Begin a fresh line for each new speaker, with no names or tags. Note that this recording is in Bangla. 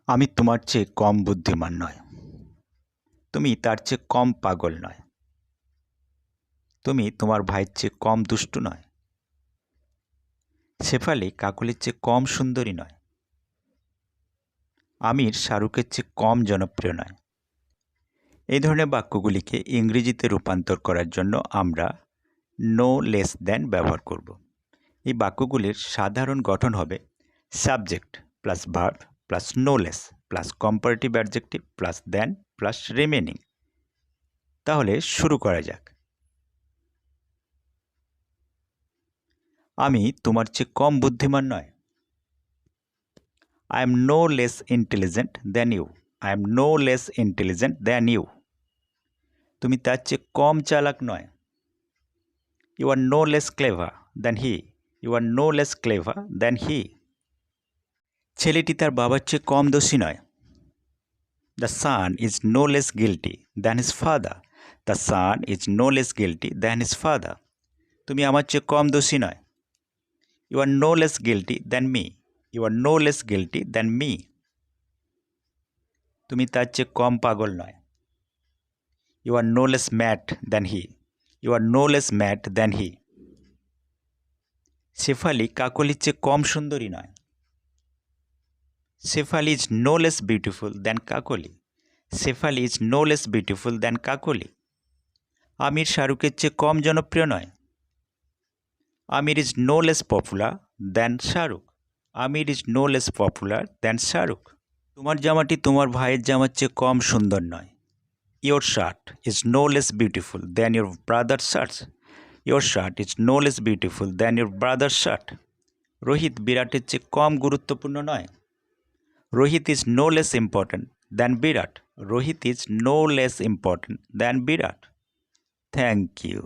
আমি তোমার চেয়ে কম বুদ্ধিমান নয়। তুমি তার চেয়ে কম পাগল নয়। তুমি তোমার ভাইয়ের চেয়ে কম দুষ্টু নয়। শেফালি কাকলির চেয়ে কম সুন্দরী নয়। আমির শাহরুখের চেয়ে কম জনপ্রিয় নয়। এই ধরনের বাক্যগুলিকে ইংরেজিতে রূপান্তর করার জন্য আমরা নো লেস দ্যান ব্যবহার করব। এই বাক্যগুলির সাধারণ গঠন হবে subject plus verb plus no less plus comparative adjective plus than plus remaining. তাহলে শুরু করা যাক। আমি তোমার চেয়ে কম বুদ্ধিমান নয়। I am no less intelligent than you. I am no less intelligent than you. তুমি তার চেয়ে কম চালাক নয়। You are no less clever than he. You are no less clever than he. ছেলেটি তার বাবার চেয়ে কম দোষী নয়। The son is no less guilty than his father. The son is no less guilty than his father. তুমি আমার চেয়ে কম দোষী নয়। You are no less guilty than me. You are no less guilty than me. তুমি তার চেয়ে কম পাগল নয়। You are no less mad than he. You are no less mad than he. Shefali কাকলির চেয়ে কম সুন্দরী নয়। Shefali is no less beautiful than Kakoli. Shefali is no less beautiful than কাকলি. আমির শাহরুখের চেয়ে কম জনপ্রিয় নয়। আমির is no less popular than Shahrukh. Aamir is no less popular than Shahrukh. তোমার জামাটি তোমার ভাইয়ের জামার চেয়ে কম সুন্দর নয়। Your shirt is no less beautiful than your brother's shirt. Your shirt is no less beautiful than your brother's shirt. Rohit বিরাটের চেয়ে কম গুরুত্বপূর্ণ নয়। Rohit is no less important than Virat. Rohit is no less important than Virat. Thank you.